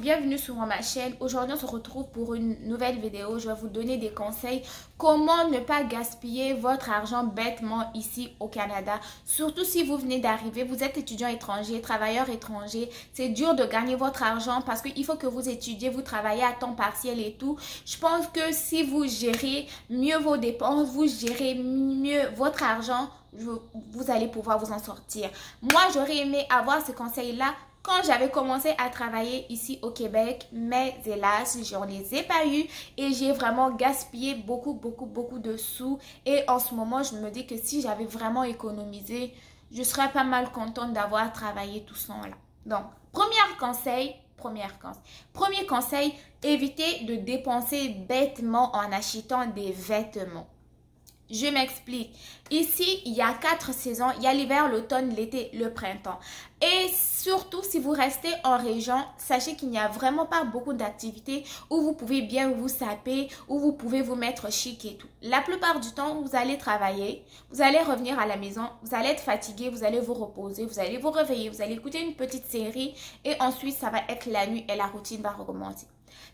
bienvenue sur ma chaîne. Aujourd'hui on se retrouve pour une nouvelle vidéo. Je vais vous donner des conseils comment ne pas gaspiller votre argent bêtement ici au Canada. Surtout si vous venez d'arriver, vous êtes étudiant étranger, travailleur étranger. C'est dur de gagner votre argent parce qu'il faut que vous étudiez, vous travaillez à temps partiel et tout. Je pense que si vous gérez mieux vos dépenses, vous gérez mieux votre argent, vous allez pouvoir vous en sortir. Moi j'aurais aimé avoir ce conseil là quand j'avais commencé à travailler ici au Québec, mais hélas, je ne les ai pas eu et j'ai vraiment gaspillé beaucoup de sous. Et en ce moment, je me dis que si j'avais vraiment économisé, je serais pas mal contente d'avoir travaillé tout ça là. Donc, premier conseil, évitez de dépenser bêtement en achetant des vêtements. Je m'explique. Ici, il y a 4 saisons. Il y a l'hiver, l'automne, l'été, le printemps. Et surtout, si vous restez en région, sachez qu'il n'y a vraiment pas beaucoup d'activités où vous pouvez bien vous saper, où vous pouvez vous mettre chic et tout. La plupart du temps, vous allez travailler, vous allez revenir à la maison, vous allez être fatigué, vous allez vous reposer, vous allez vous réveiller, vous allez écouter une petite série et ensuite, ça va être la nuit et la routine va recommencer.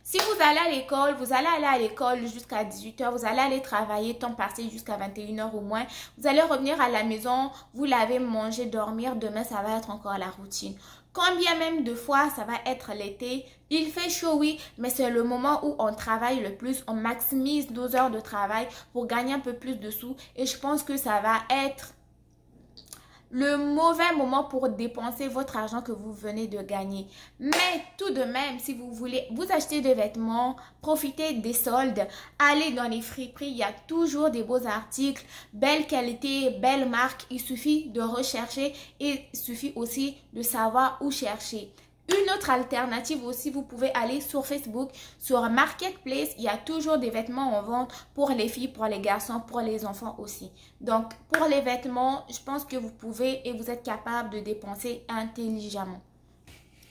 Si vous allez à l'école, vous allez aller à l'école jusqu'à 18 h, vous allez aller travailler temps partiel jusqu'à 21 h au moins. Vous allez revenir à la maison, vous lavez, manger, dormir. Demain, ça va être encore la routine. Combien même de fois, ça va être l'été. Il fait chaud, oui, mais c'est le moment où on travaille le plus. On maximise nos heures de travail pour gagner un peu plus de sous. Et je pense que ça va être le mauvais moment pour dépenser votre argent que vous venez de gagner. Mais tout de même, si vous voulez vous acheter des vêtements, profitez des soldes, allez dans les friperies, il y a toujours des beaux articles, belle qualité, belle marque. Il suffit de rechercher et il suffit aussi de savoir où chercher. Une autre alternative aussi, vous pouvez aller sur Facebook, sur Marketplace. Il y a toujours des vêtements en vente pour les filles, pour les garçons, pour les enfants aussi. Donc, pour les vêtements, je pense que vous pouvez et vous êtes capable de dépenser intelligemment.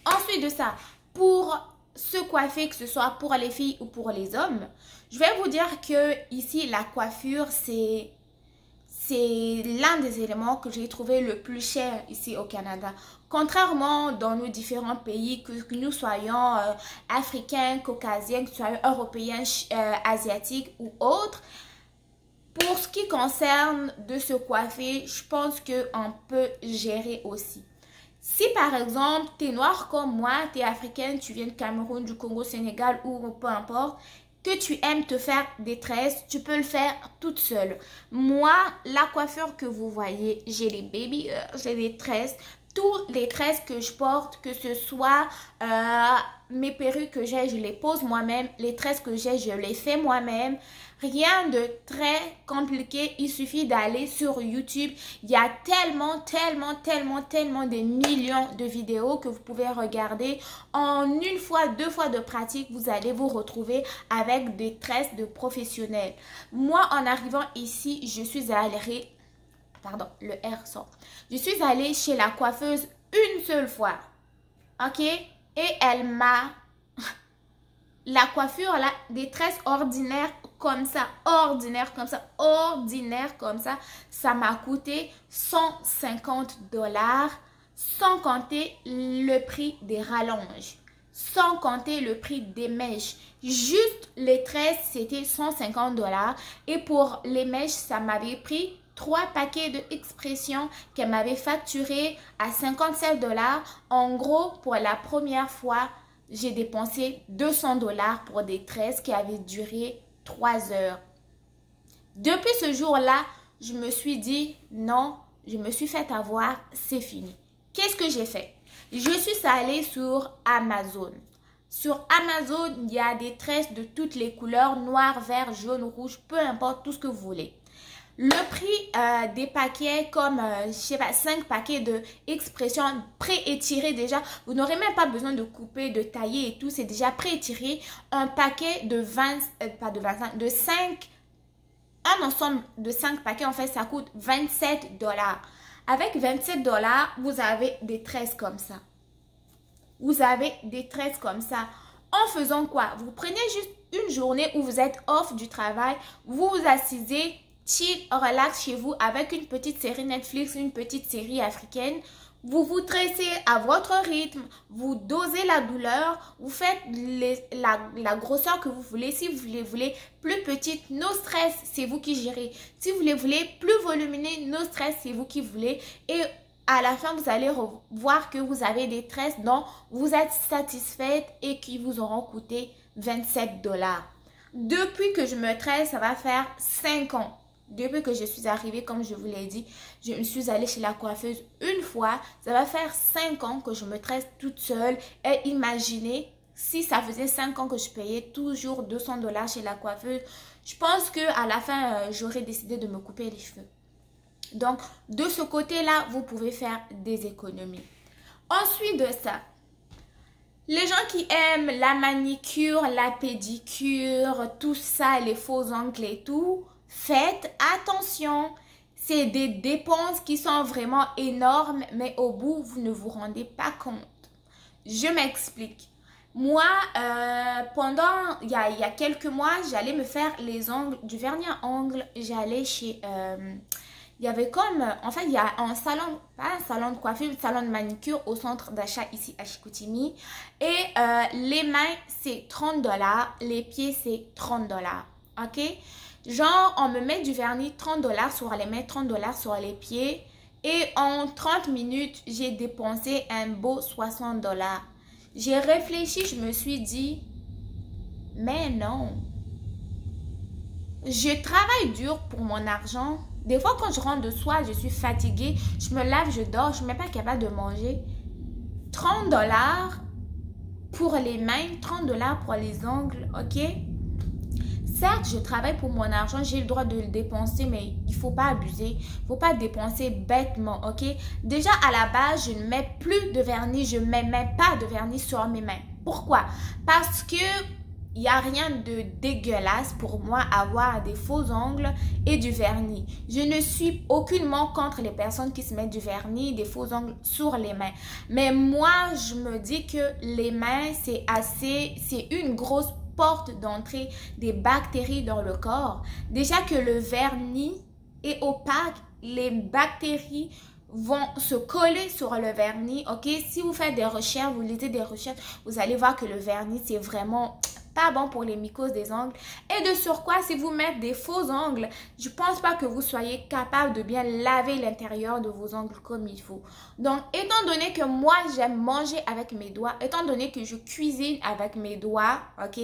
Ensuite de ça, pour se coiffer, que ce soit pour les filles ou pour les hommes, je vais vous dire que ici, la coiffure, c'est l'un des éléments que j'ai trouvé le plus cher ici au Canada. Contrairement dans nos différents pays, que nous soyons africains, caucasiens, que nous soyons européens, asiatiques ou autres, pour ce qui concerne de se coiffer, je pense qu'on peut gérer aussi. Si par exemple, tu es noir comme moi, tu es africaine, tu viens de Cameroun, du Congo, Sénégal ou peu importe, que tu aimes te faire des tresses, tu peux le faire toute seule. Moi, la coiffure que vous voyez, j'ai les baby, j'ai les tresses. Toutes les tresses que je porte, que ce soit mes perruques que j'ai, je les pose moi-même. Les tresses que j'ai, je les fais moi-même. Rien de très compliqué. Il suffit d'aller sur YouTube. Il y a tellement des millions de vidéos que vous pouvez regarder. En une fois, 2 fois de pratique, vous allez vous retrouver avec des tresses de professionnels. Moi, en arrivant ici, je suis allée... Pardon, le R sort. Je suis allée chez la coiffeuse une seule fois. Ok? Et elle m'a... La coiffure, là, des tresses ordinaires comme ça, ça m'a coûté 150 $, sans compter le prix des rallonges, sans compter le prix des mèches. Juste les tresses, c'était 150 $. Et pour les mèches, ça m'avait pris 3 paquets de expressions qu'elle m'avait facturé à 57 $. En gros, pour la première fois, j'ai dépensé 200 $ pour des tresses qui avaient duré 3 heures. Depuis ce jour-là, je me suis dit non, je me suis fait avoir, c'est fini. Qu'est-ce que j'ai fait? Je suis allée sur Amazon. Sur Amazon, il y a des tresses de toutes les couleurs, noir, vert, jaune, rouge, peu importe, tout ce que vous voulez. Le prix des paquets comme, je sais pas, 5 paquets de expressions pré-étirées déjà. Vous n'aurez même pas besoin de couper, de tailler et tout. C'est déjà pré-étiré. Un paquet de 5, un ensemble de 5 paquets, en fait, ça coûte 27 $. Avec 27 $, vous avez des tresses comme ça. Vous avez des tresses comme ça. En faisant quoi? Vous prenez juste une journée où vous êtes off du travail. Vous vous assisez chill, relax chez vous avec une petite série Netflix, une petite série africaine. Vous vous tressez à votre rythme, vous dosez la douleur, vous faites la grosseur que vous voulez. Si vous voulez plus petite, no stress, c'est vous qui gérez. Si vous voulez plus volumineux, no stress, c'est vous qui voulez. Et à la fin, vous allez voir que vous avez des tresses dont vous êtes satisfaite et qui vous auront coûté 27 $. Depuis que je me tresse, ça va faire 5 ans. Depuis que je suis arrivée, comme je vous l'ai dit, je me suis allée chez la coiffeuse une fois. Ça va faire 5 ans que je me tresse toute seule. Et imaginez, si ça faisait 5 ans que je payais toujours 200 $ chez la coiffeuse, je pense qu'à la fin, j'aurais décidé de me couper les cheveux. Donc, de ce côté-là, vous pouvez faire des économies. Ensuite de ça, les gens qui aiment la manicure, la pédicure, tout ça, les faux ongles et tout, faites attention. C'est des dépenses qui sont vraiment énormes, mais au bout, vous ne vous rendez pas compte. Je m'explique. Moi, il y a quelques mois, j'allais me faire les ongles, du vernis à ongles. J'allais chez... il y avait comme... En fait, il y a un salon, pas un salon de coiffure, un salon de manicure au centre d'achat ici à Chicoutimi. Et les mains, c'est 30 $. Les pieds, c'est 30 $. OK? Genre, on me met du vernis 30 $ sur les mains, 30 $ sur les pieds. Et en 30 minutes, j'ai dépensé un beau 60 $. J'ai réfléchi, je me suis dit, mais non. Je travaille dur pour mon argent. Des fois, quand je rentre de soir, je suis fatiguée. Je me lave, je dors, je ne suis même pas capable de manger. 30 $ pour les mains, 30 $ pour les ongles, ok? Certes, je travaille pour mon argent, j'ai le droit de le dépenser, mais il ne faut pas abuser. Il ne faut pas dépenser bêtement, ok? Déjà, à la base, je ne mets plus de vernis, je ne mets même pas de vernis sur mes mains. Pourquoi? Parce que il n'y a rien de dégueulasse pour moi avoir des faux ongles et du vernis. Je ne suis aucunement contre les personnes qui se mettent du vernis, des faux ongles sur les mains. Mais moi, je me dis que les mains, c'est une grosse porte d'entrée des bactéries dans le corps. Déjà que le vernis est opaque, les bactéries vont se coller sur le vernis, ok? Si vous faites des recherches, vous lisez des recherches, vous allez voir que le vernis, c'est vraiment pas bon pour les mycoses des ongles. Et de surcroît, si vous mettez des faux ongles, je pense pas que vous soyez capable de bien laver l'intérieur de vos ongles comme il faut. Donc, étant donné que moi, j'aime manger avec mes doigts, étant donné que je cuisine avec mes doigts, ok,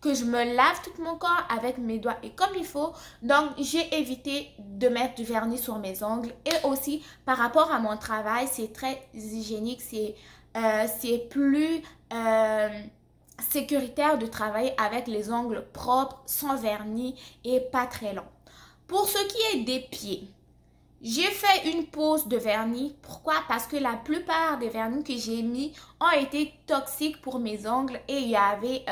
que je me lave tout mon corps avec mes doigts et comme il faut, donc j'ai évité de mettre du vernis sur mes ongles. Et aussi, par rapport à mon travail, c'est très hygiénique, c'est plus... sécuritaire de travailler avec les ongles propres, sans vernis et pas très longs. Pour ce qui est des pieds, j'ai fait une pause de vernis. Pourquoi? Parce que la plupart des vernis que j'ai mis ont été toxiques pour mes ongles et il y avait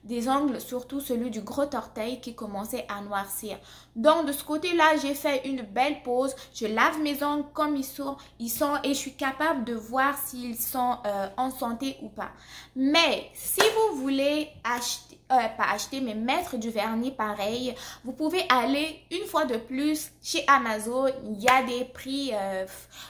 des ongles, surtout celui du gros orteil qui commençait à noircir. Donc de ce côté-là, j'ai fait une belle pause. Je lave mes ongles comme ils sont et je suis capable de voir s'ils sont en santé ou pas. Mais si vous voulez acheter, pas acheter, mais mettre du vernis pareil, vous pouvez aller une fois de plus chez Amazon. Il y a des prix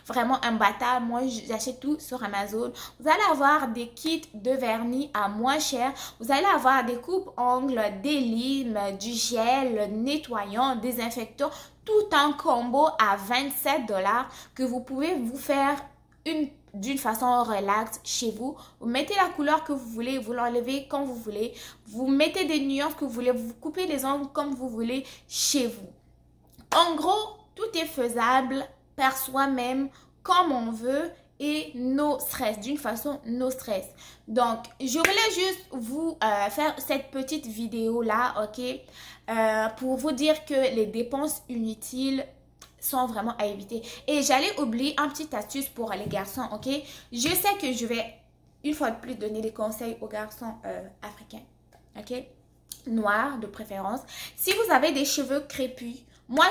vraiment imbattables. Moi, j'achète tout sur Amazon. Vous allez avoir des kits de vernis à moins cher. Vous allez avoir des coupes-ongles, des limes, du gel nettoyant, désinfectant, tout en combo à 27 $ que vous pouvez vous faire d'une façon relaxe chez vous. Vous mettez la couleur que vous voulez, vous l'enlevez quand vous voulez. Vous mettez des nuances que vous voulez, vous coupez les ongles comme vous voulez chez vous. En gros, tout est faisable par soi-même, comme on veut et no stress, d'une façon no stress. Donc, je voulais juste vous faire cette petite vidéo là, ok, pour vous dire que les dépenses inutiles sont vraiment à éviter. Et j'allais oublier un petit astuce pour les garçons, ok? Je sais que je vais une fois de plus donner des conseils aux garçons africains, ok? Noirs de préférence. Si vous avez des cheveux crépus, moi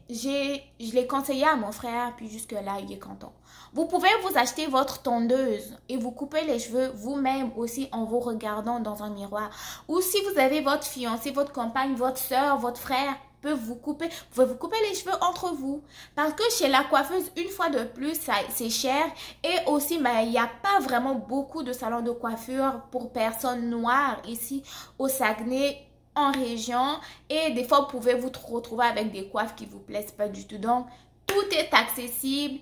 je l'ai conseillé à mon frère, puis jusque là il est content. Vous pouvez vous acheter votre tondeuse et vous couper les cheveux vous-même aussi en vous regardant dans un miroir. Ou si vous avez votre fiancé, votre compagne, votre soeur, votre frère, peut vous couper. Vous pouvez vous couper les cheveux entre vous. Parce que chez la coiffeuse, une fois de plus, c'est cher. Et aussi, il n'y a pas vraiment beaucoup de salons de coiffure pour personnes noires ici au Saguenay, en région. Et des fois, vous pouvez vous retrouver avec des coiffes qui ne vous plaisent pas du tout. Donc, tout est accessible.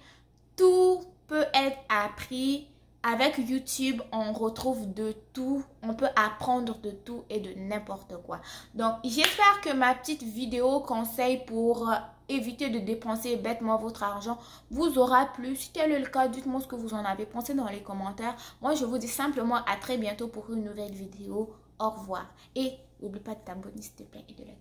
Tout peut être appris. Avec YouTube, on retrouve de tout. On peut apprendre de tout et de n'importe quoi. Donc, j'espère que ma petite vidéo conseil pour éviter de dépenser bêtement votre argent vous aura plu. Si tel est le cas, dites-moi ce que vous en avez pensé dans les commentaires. Moi, je vous dis simplement à très bientôt pour une nouvelle vidéo. Au revoir. Et n'oublie pas de t'abonner s'il te plaît et de liker.